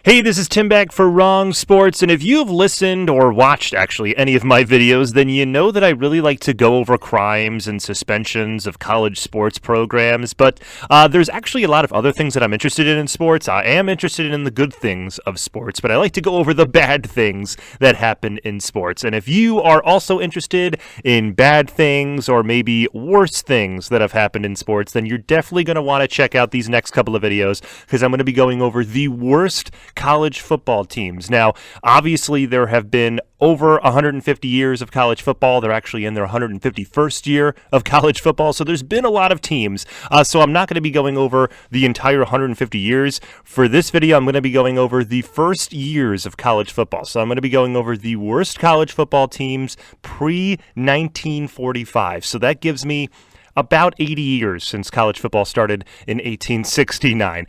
Hey, this is Tim back for Wrong Sports, and if you've listened or watched, actually, any of my videos, then you know that I really like to go over crimes and suspensions of college sports programs, but there's actually a lot of other things that I'm interested in sports. I am interested in the good things of sports, but I like to go over the bad things that happen in sports, and if you are also interested in bad things or maybe worse things that have happened in sports, then you're definitely going to want to check out these next couple of videos, because I'm going to be going over the worst college football teams. Now, obviously, there have been over 150 years of college football. They're actually in their 151st year of college football, so there's been a lot of teams. So I'm not going to be going over the entire 150 years. For this video, I'm going to be going over the first years of college football. So I'm going to be going over the worst college football teams pre-1945. So that gives me about 80 years since college football started in 1869.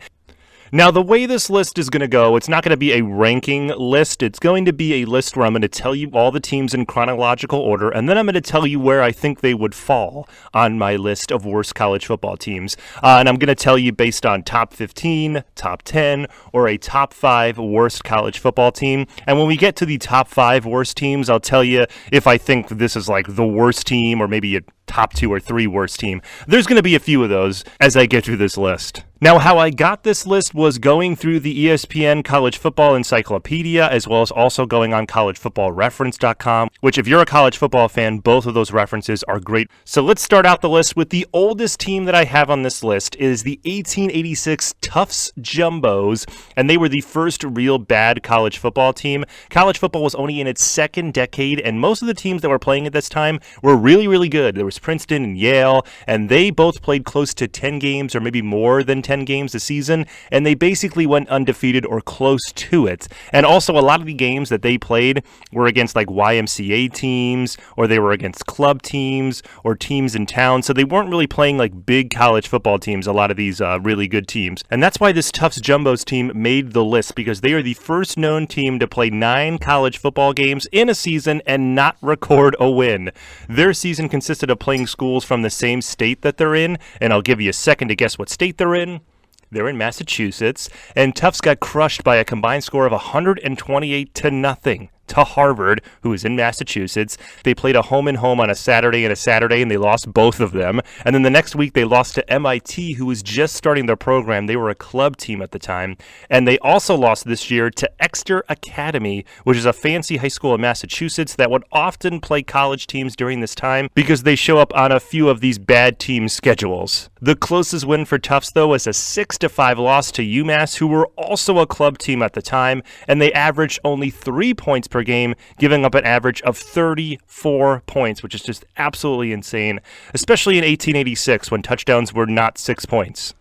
Now, the way this list is going to go, it's not going to be a ranking list. It's going to be a list where I'm going to tell you all the teams in chronological order, and then I'm going to tell you where I think they would fall on my list of worst college football teams. And I'm going to tell you based on top 15, top 10, or a top 5 worst college football team. And when we get to the top 5 worst teams, I'll tell you if I think this is like the worst team or maybe a top 2 or 3 worst team. There's going to be a few of those as I get through this list. Now, how I got this list was going through the ESPN College Football Encyclopedia, as well as also going on collegefootballreference.com, which if you're a college football fan, both of those references are great. So let's start out the list with the oldest team that I have on this list is the 1886 Tufts Jumbos, and they were the first real bad college football team. College football was only in its second decade, and most of the teams that were playing at this time were really, really good. There was Princeton and Yale, and they both played close to 10 games or maybe more than 10 games a season, and they basically went undefeated or close to it. And also, a lot of the games that they played were against like YMCA teams, or they were against club teams or teams in town, so they weren't really playing like big college football teams, a lot of these really good teams. And that's why this Tufts Jumbos team made the list, because they are the first known team to play 9 college football games in a season and not record a win. Their season consisted of playing schools from the same state that they're in, and I'll give you a second to guess what state they're in. They're in Massachusetts, and Tufts got crushed by a combined score of 128-0 to Harvard, who is in Massachusetts. They played a home-and-home on a Saturday, and they lost both of them. And then the next week, they lost to MIT, who was just starting their program. They were a club team at the time. And they also lost this year to Exeter Academy, which is a fancy high school in Massachusetts that would often play college teams during this time because they show up on a few of these bad team schedules. The closest win for Tufts, though, was a 6-5 loss to UMass, who were also a club team at the time, and they averaged only 3 points per game, giving up an average of 34 points, which is just absolutely insane, especially in 1886 when touchdowns were not 6 points.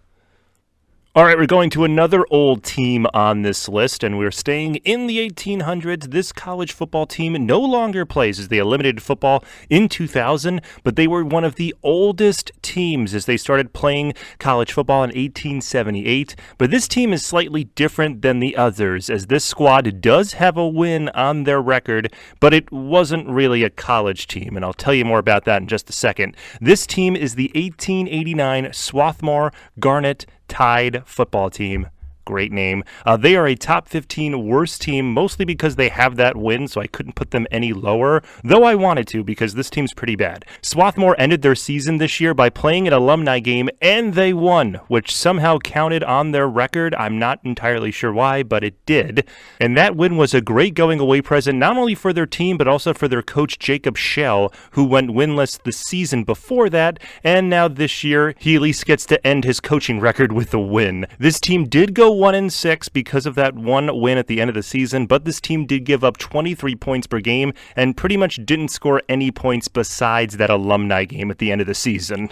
All right, we're going to another old team on this list, and we're staying in the 1800s. This college football team no longer plays as they eliminated football in 2000, but they were one of the oldest teams as they started playing college football in 1878. But this team is slightly different than the others, as this squad does have a win on their record, but it wasn't really a college team, and I'll tell you more about that in just a second. This team is the 1889 Swarthmore Garnet Tide football team. Great name. They are a top 15 worst team, mostly because they have that win, so I couldn't put them any lower, though I wanted to because this team's pretty bad. Swarthmore ended their season this year by playing an alumni game, and they won, which somehow counted on their record. I'm not entirely sure why, but it did. And that win was a great going-away present, not only for their team, but also for their coach, Jacob Schell, who went winless the season before that, and now this year, he at least gets to end his coaching record with a win. This team did go 1-6 because of that one win at the end of the season, but this team did give up 23 points per game and pretty much didn't score any points besides that alumni game at the end of the season.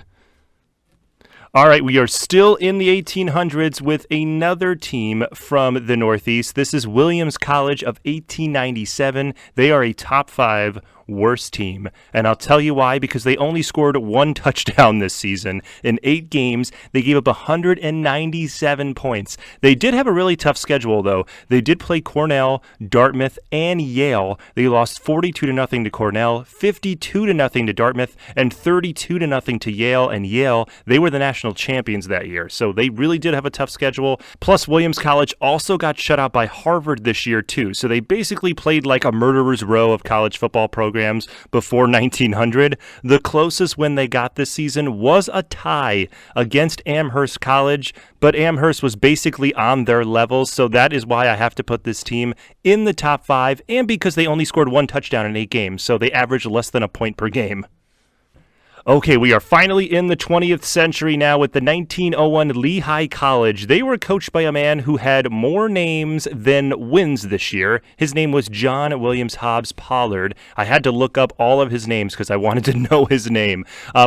All right, we are still in the 1800s with another team from the Northeast. This is Williams College of 1897. They are a top 5 worst team. And I'll tell you why, because they only scored 1 touchdown this season. In 8 games, they gave up 197 points. They did have a really tough schedule, though. They did play Cornell, Dartmouth, and Yale. They lost 42-0 to Cornell, 52-0 to Dartmouth, and 32-0 to Yale. And Yale, they were the national champions that year. So they really did have a tough schedule. Plus, Williams College also got shut out by Harvard this year, too. So they basically played like a murderer's row of college football programs before 1900. The closest win they got this season was a tie against Amherst College, but Amherst was basically on their level, so that is why I have to put this team in the top 5, and because they only scored 1 touchdown in 8 games, so they averaged less than a point per game. Okay, we are finally in the 20th century now with the 1901 Lehigh College. They were coached by a man who had more names than wins this year. His name was John Williams Hobbs Pollard. I had to look up all of his names because I wanted to know his name.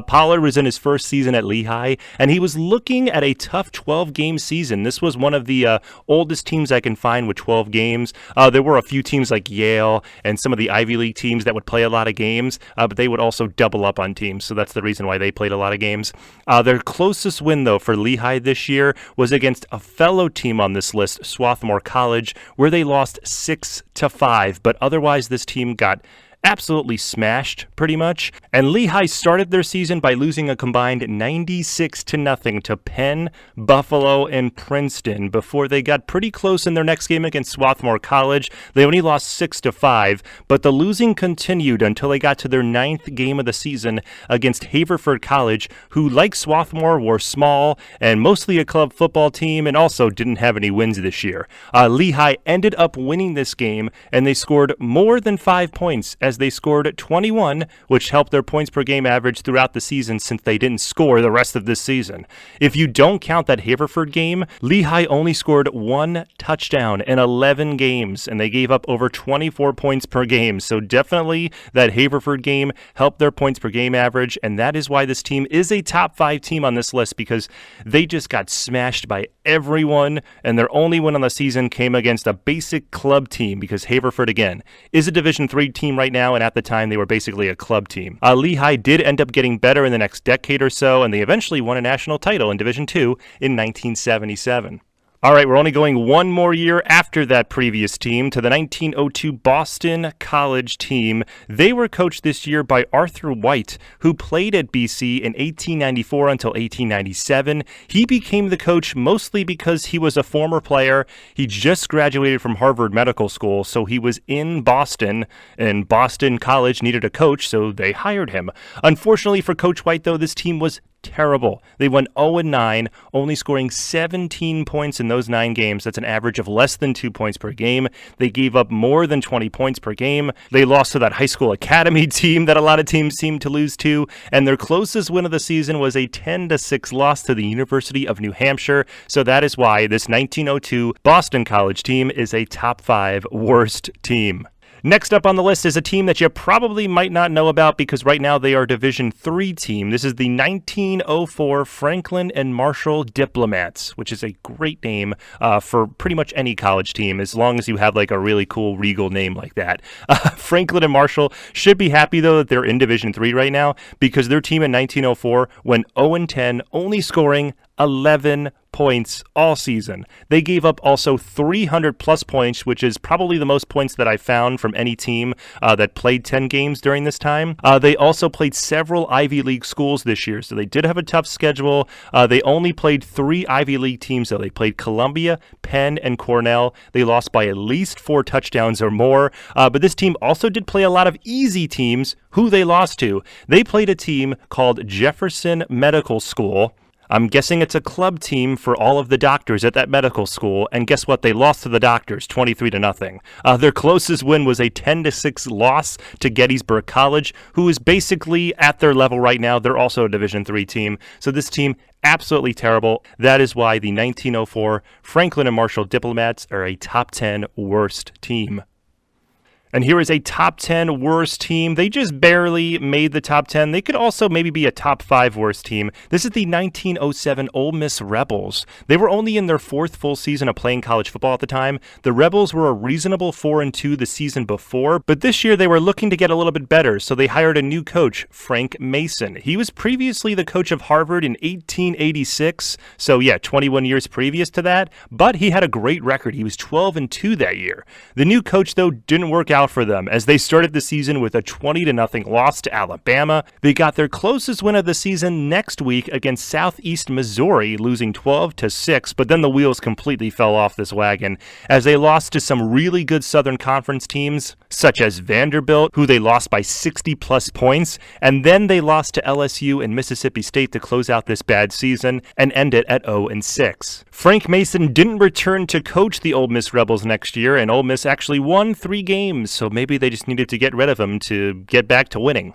Pollard was in his first season at Lehigh, and he was looking at a tough 12-game season. This was one of the oldest teams I can find with 12 games. There were a few teams like Yale and some of the Ivy League teams that would play a lot of games, but they would also double up on teams, so that's the reason why they played a lot of games. Their closest win, though, for Lehigh this year was against a fellow team on this list, Swarthmore College, where they lost 6-5. But otherwise, this team got absolutely smashed, pretty much. And Lehigh started their season by losing a combined 96-0 to Penn, Buffalo, and Princeton before they got pretty close in their next game against Swarthmore College. They only lost 6-5, but the losing continued until they got to their 9th game of the season against Haverford College, who, like Swarthmore, were small and mostly a club football team and also didn't have any wins this year. Lehigh ended up winning this game, and they scored more than 5 points as they scored 21, which helped their points per game average throughout the season since they didn't score the rest of this season. If you don't count that Haverford game, Lehigh only scored 1 touchdown in 11 games, and they gave up over 24 points per game. So definitely that Haverford game helped their points per game average, and that is why this team is a top 5 team on this list, because they just got smashed by everyone, and their only win on the season came against a basic club team, because Haverford, again, is a Division III team right now, and at the time they were basically a club team. Lehigh did end up getting better in the next decade or so, and they eventually won a national title in Division II in 1977. All right, we're only going one more year after that previous team to the 1902 Boston College team. They were coached this year by Arthur White, who played at BC in 1894 until 1897. He became the coach mostly because he was a former player. He just graduated from Harvard Medical School, so he was in Boston, and Boston College needed a coach, so they hired him. Unfortunately for Coach White, though, this team was terrible. They went 0-9, only scoring 17 points in those 9 games. That's an average of less than 2 points per game. They gave up more than 20 points per game. They lost to that high school academy team that a lot of teams seem to lose to, and their closest win of the season was a 10-6 loss to the University of New Hampshire. So that is why this 1902 Boston College team is a top 5 worst team. Next up on the list is a team that you probably might not know about because right now they are a Division III team. This is the 1904 Franklin and Marshall Diplomats, which is a great name for pretty much any college team, as long as you have like a really cool regal name like that. Franklin and Marshall should be happy, though, that they're in Division III right now because their team in 1904 went 0-10, only scoring 11 points all season. They gave up also 300 plus points, which is probably the most points that I found from any team that played 10 games during this time. They also played several Ivy League schools this year, so they did have a tough schedule. They only played 3 Ivy League teams, though. They played Columbia, Penn, and Cornell. They lost by at least 4 touchdowns or more, but this team also did play a lot of easy teams who they lost to. They played a team called Jefferson Medical School. I'm guessing it's a club team for all of the doctors at that medical school, and guess what? They lost to the doctors 23-0. Their closest win was a 10-6 loss to Gettysburg College, who is basically at their level right now. They're also a Division III team, so this team absolutely terrible. That is why the 1904 Franklin and Marshall Diplomats are a top 10 worst team. And here is a top 10 worst team. They just barely made the top 10. They could also maybe be a top 5 worst team. This is the 1907 Ole Miss Rebels. They were only in their 4th full season of playing college football at the time. The Rebels were a reasonable 4-2 the season before, but this year they were looking to get a little bit better, so they hired a new coach, Frank Mason. He was previously the coach of Harvard in 1886, so yeah, 21 years previous to that, but he had a great record. He was 12-2 that year. The new coach, though, didn't work out for them as they started the season with a 20-0 loss to Alabama. They got their closest win of the season next week against Southeast Missouri, losing 12-6, but then the wheels completely fell off this wagon as they lost to some really good Southern Conference teams, such as Vanderbilt, who they lost by 60-plus points, and then they lost to LSU and Mississippi State to close out this bad season and end it at 0-6. Frank Mason didn't return to coach the Ole Miss Rebels next year, and Ole Miss actually won 3 games, so maybe they just needed to get rid of him to get back to winning.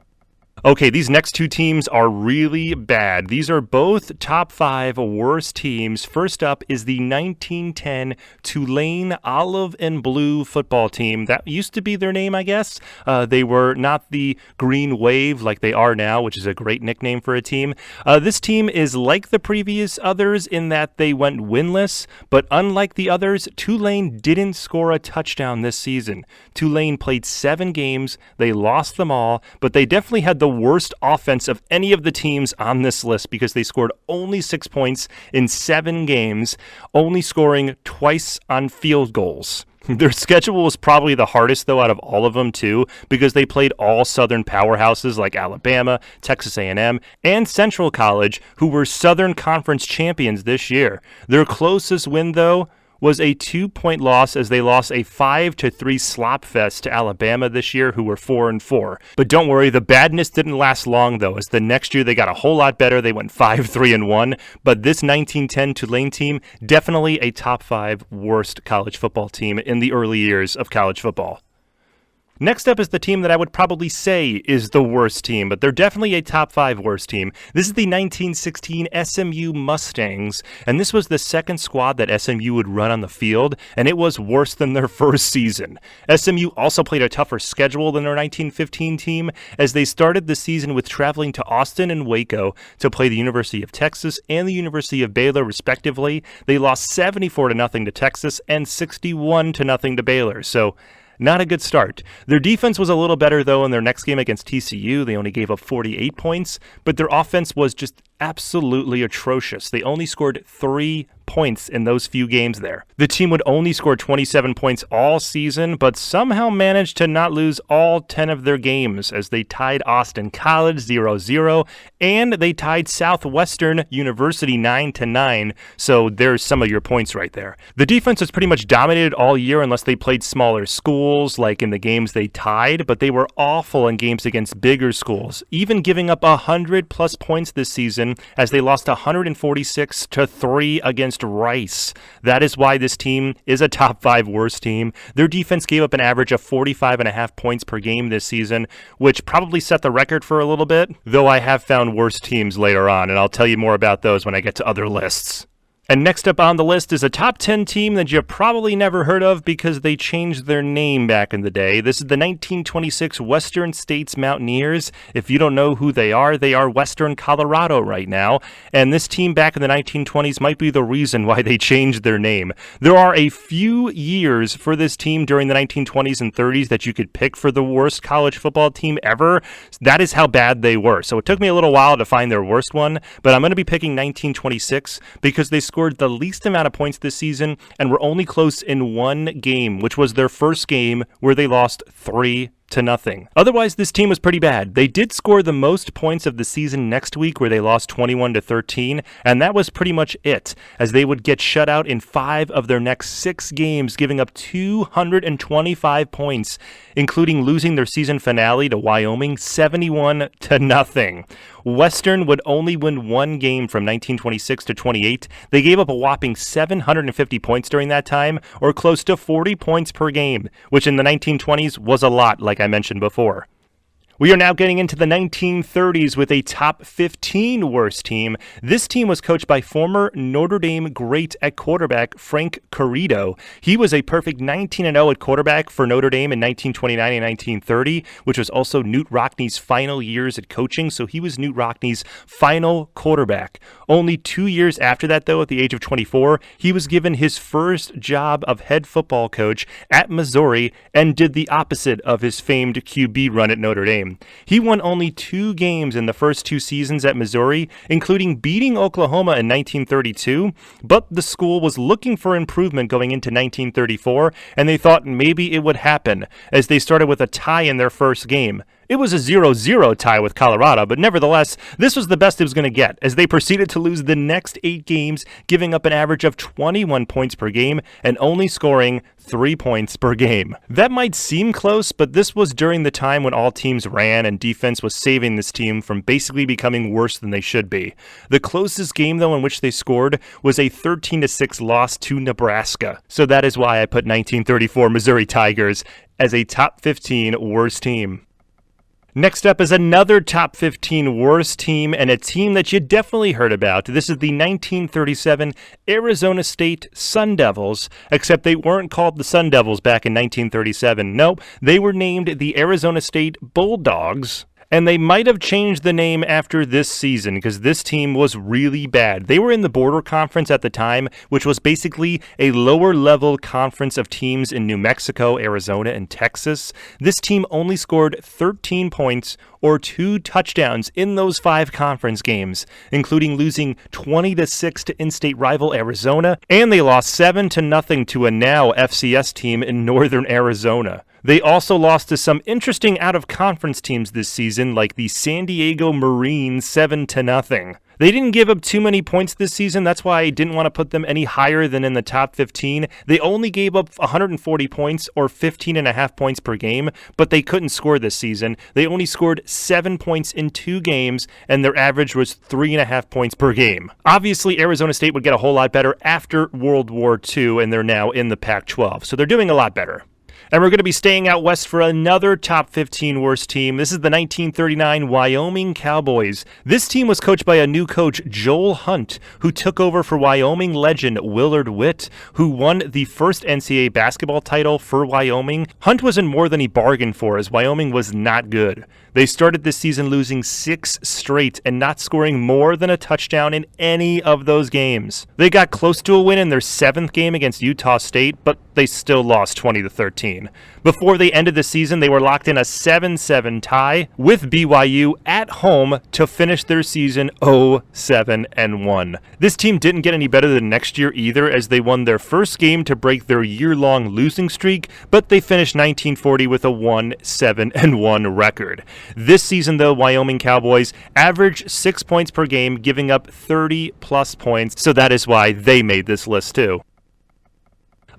Okay, these next 2 teams are really bad. These are both top 5 worst teams. First up is the 1910 Tulane Olive and Blue football team. That used to be their name, I guess. They were not the Green Wave like they are now, which is a great nickname for a team. This team is like the previous others in that they went winless, but unlike the others, Tulane didn't score a touchdown this season. Tulane played 7 games. They lost them all, but they definitely had the worst offense of any of the teams on this list because they scored only 6 points in 7 games, only scoring twice on field goals. Their schedule was probably the hardest, though, out of all of them, too, because they played all Southern powerhouses like Alabama, Texas A&M, and Central College, who were Southern Conference champions this year. Their closest win, though, was a 2-point loss as they lost a 5-3 slop fest to Alabama this year, who were 4-4. But don't worry, the badness didn't last long, though, as the next year they got a whole lot better. They went 5-3-1. But this 1910 Tulane team, definitely a top 5 worst college football team in the early years of college football. Next up is the team that I would probably say is the worst team, but they're definitely a top 5 worst team. This is the 1916 SMU Mustangs, and this was the second squad that SMU would run on the field, and it was worse than their first season. SMU also played a tougher schedule than their 1915 team, as they started the season with traveling to Austin and Waco to play the University of Texas and the University of Baylor, respectively. They lost 74-0 to Texas and 61-0 to Baylor, so not a good start. Their defense was a little better, though, in their next game against TCU. They only gave up 48 points, but their offense was just absolutely atrocious. They only scored 3 points in those few games there. The team would only score 27 points all season, but somehow managed to not lose all 10 of their games as they tied Austin College 0-0, and they tied Southwestern University 9-9, so there's some of your points right there. The defense was pretty much dominated all year unless they played smaller schools, like in the games they tied, but they were awful in games against bigger schools, even giving up 100-plus points this season as they lost 146-3 against Rice. That is why this team is a top 5 worst team. Their defense gave up an average of 45.5 points per game this season, which probably set the record for a little bit, though I have found worse teams later on, and I'll tell you more about those when I get to other lists. And next up on the list is a top 10 team that you probably never heard of because they changed their name back in the day. This is the 1926 Western States Mountaineers. If you don't know who they are Western Colorado right now. And this team back in the 1920s might be the reason why they changed their name. There are a few years for this team during the 1920s and 30s that you could pick for the worst college football team ever. That is how bad they were. So it took me a little while to find their worst one, but I'm going to be picking 1926 because they scored the least amount of points this season and were only close in one game, which was their first game where they lost 3-0. Otherwise, this team was pretty bad. They did score the most points of the season next week where they lost 21-13, and that was pretty much it, as they would get shut out in 5 of their next 6 games, giving up 225 points, including losing their season finale to Wyoming 71-0. Western would only win one game from 1926 to 28. They gave up a whopping 750 points during that time, or close to 40 points per game, which in the 1920s was a lot, like I mentioned before. We are now getting into the 1930s with a top 15 worst team. This team was coached by former Notre Dame great at quarterback Frank Corrido. He was a perfect 19-0 at quarterback for Notre Dame in 1929 and 1930, which was also Knute Rockne's final years at coaching, so he was Knute Rockne's final quarterback. Only 2 years after that, though, at the age of 24, he was given his first job of head football coach at Missouri and did the opposite of his famed QB run at Notre Dame. He won only 2 games in the first 2 seasons at Missouri, including beating Oklahoma in 1932, but the school was looking for improvement going into 1934, and they thought maybe it would happen, as they started with a tie in their first game. It was a 0-0 tie with Colorado, but nevertheless, this was the best it was going to get, as they proceeded to lose the next 8 games, giving up an average of 21 points per game and only scoring 3 points per game. That might seem close, but this was during the time when all teams ran and defense was saving this team from basically becoming worse than they should be. The closest game, though, in which they scored was a 13-6 loss to Nebraska. So that is why I put 1934 Missouri Tigers as a top 15 worst team. Next up is another top 15 worst team, and a team that you definitely heard about. This is the 1937 Arizona State Sun Devils, except they weren't called the Sun Devils back in 1937. No, they were named the Arizona State Bulldogs. And they might have changed the name after this season because this team was really bad. They were in the Border Conference at the time, which was basically a lower-level conference of teams in New Mexico, Arizona, and Texas. This team only scored 13 points or 2 touchdowns in those 5 conference games, including losing 20-6 to in-state rival Arizona, and they lost 7-0 to a now FCS team in northern Arizona. They also lost to some interesting out-of-conference teams this season, like the San Diego Marines 7-0. They didn't give up too many points this season. That's why I didn't want to put them any higher than in the top 15. They only gave up 140 points or 15.5 points per game, but they couldn't score this season. They only scored 7 points in 2 games, and their average was 3.5 points per game. Obviously, Arizona State would get a whole lot better after World War II, and they're now in the Pac-12, so they're doing a lot better. And we're going to be staying out west for another top 15 worst team. This is the 1939 Wyoming Cowboys. This team was coached by a new coach, Joel Hunt, who took over for Wyoming legend Willard Witt, who won the first NCAA basketball title for Wyoming. Hunt wasn't more than he bargained for, as Wyoming was not good. They started this season losing 6 straight and not scoring more than a touchdown in any of those games. They got close to a win in their 7th game against Utah State, but they still lost 20-13. Before they ended the season, they were locked in a 7-7 tie with BYU at home to finish their season 0-7-1. This team didn't get any better than next year either, as they won their first game to break their year-long losing streak, but they finished 1940 with a 1-7-1 record. This season, though, Wyoming Cowboys averaged 6 points per game, giving up 30-plus points, so that is why they made this list too.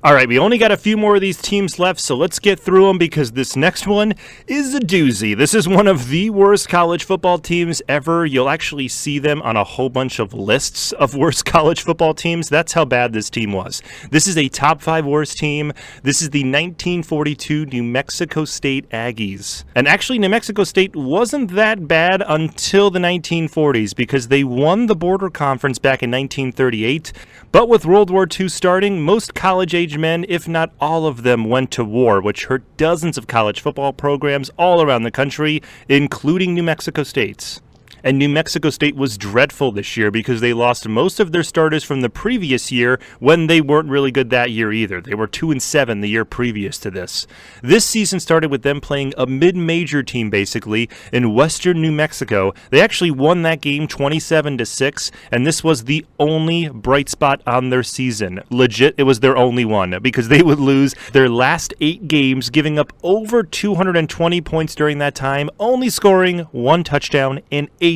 All right, we only got a few more of these teams left, so let's get through them because this next one is a doozy. This is one of the worst college football teams ever. You'll actually see them on a whole bunch of lists of worst college football teams. That's how bad this team was. This is a top 5 worst team. This is the 1942 New Mexico State Aggies. And actually, New Mexico State wasn't that bad until the 1940s because they won the Border Conference back in 1938. But with World War II starting, most college-age men, if not all of them, went to war, which hurt dozens of college football programs all around the country, including New Mexico State's. And New Mexico State was dreadful this year because they lost most of their starters from the previous year when they weren't really good that year either. They were 2-7 the year previous to this. This season started with them playing a mid-major team, basically, in western New Mexico. They actually won that game 27-6, and this was the only bright spot on their season. Legit, it was their only one, because they would lose their last 8 games, giving up over 220 points during that time, only scoring 1 touchdown in 8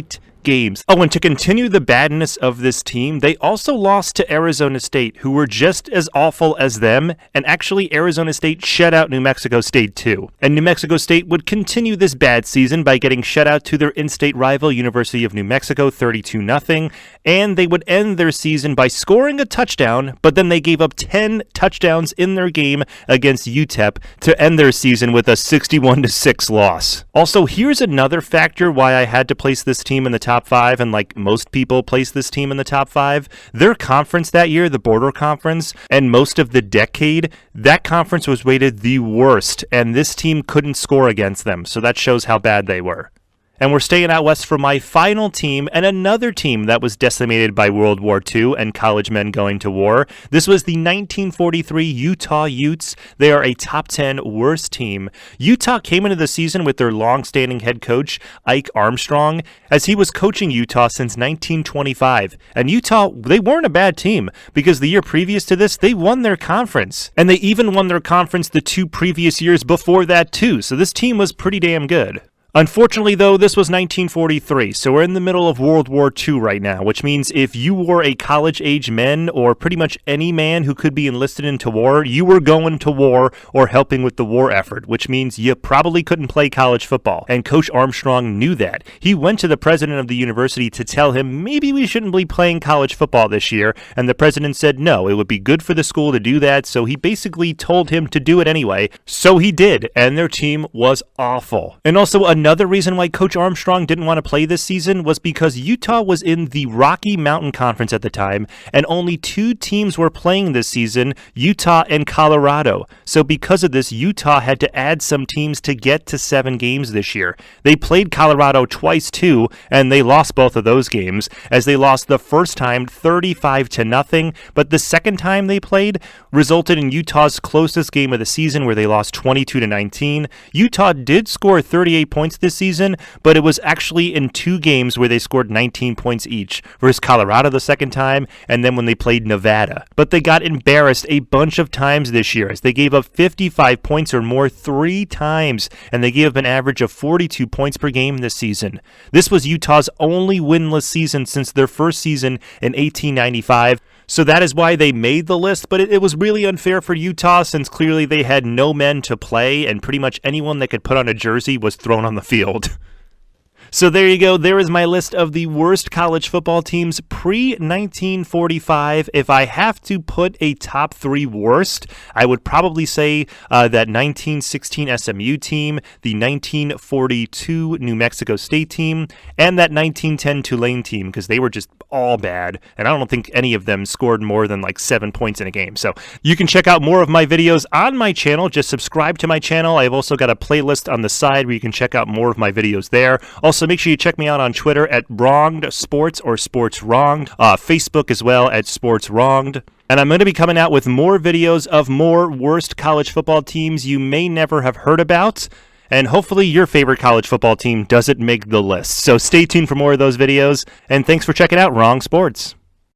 games. Oh, and to continue the badness of this team, they also lost to Arizona State, who were just as awful as them, and actually Arizona State shut out New Mexico State too. And New Mexico State would continue this bad season by getting shut out to their in-state rival, University of New Mexico, 32-0, and they would end their season by scoring a touchdown, but then they gave up 10 touchdowns in their game against UTEP to end their season with a 61-6 loss. Also, here's another factor why I had to place this team in the top 5, and like most people place this team in the top 5. Their conference that year, the Border Conference, and most of the decade, that conference was rated the worst, and this team couldn't score against them, so that shows how bad they were. And we're staying out west for my final team, and another team that was decimated by World War II and college men going to war. This was the 1943 Utah Utes. They are a top 10 worst team. Utah came into the season with their long-standing head coach, Ike Armstrong, as he was coaching Utah since 1925. And Utah, they weren't a bad team, because the year previous to this, they won their conference. And they even won their conference the 2 previous years before that too, so this team was pretty damn good. Unfortunately, though, this was 1943, so we're in the middle of World War II right now, which means if you were a college-age man or pretty much any man who could be enlisted into war, you were going to war or helping with the war effort, which means you probably couldn't play college football. And Coach Armstrong knew that. He went to the president of the university to tell him maybe we shouldn't be playing college football this year, and the president said no, it would be good for the school to do that, so he basically told him to do it anyway. So he did, and their team was awful. And also another reason why Coach Armstrong didn't want to play this season was because Utah was in the Rocky Mountain Conference at the time, and only 2 teams were playing this season, Utah and Colorado. So because of this, Utah had to add some teams to get to 7 games this year. They played Colorado twice too, and they lost both of those games, as they lost the first time 35-0, but the second time they played resulted in Utah's closest game of the season, where they lost 22-19. Utah did score 38 points this season, but it was actually in 2 games where they scored 19 points each, versus Colorado the second time, and then when they played Nevada. But they got embarrassed a bunch of times this year, as they gave up 55 points or more 3 times, and they gave up an average of 42 points per game this season. This was Utah's only winless season since their first season in 1895. So that is why they made the list, but it was really unfair for Utah, since clearly they had no men to play, and pretty much anyone that could put on a jersey was thrown on the field. So there you go. There is my list of the worst college football teams pre-1945. If I have to put a top 3 worst, I would probably say that 1916 SMU team, the 1942 New Mexico State team, and that 1910 Tulane team, because they were just all bad, and I don't think any of them scored more than like 7 points in a game. So you can check out more of my videos on my channel. Just subscribe to my channel. I've also got a playlist on the side where you can check out more of my videos there. Also, make sure you check me out on Twitter at Wronged Sports or Sports Wronged, Facebook as well at Sports Wronged. And I'm going to be coming out with more videos of more worst college football teams you may never have heard about. And hopefully your favorite college football team doesn't make the list. So stay tuned for more of those videos. And thanks for checking out Wrong Sports.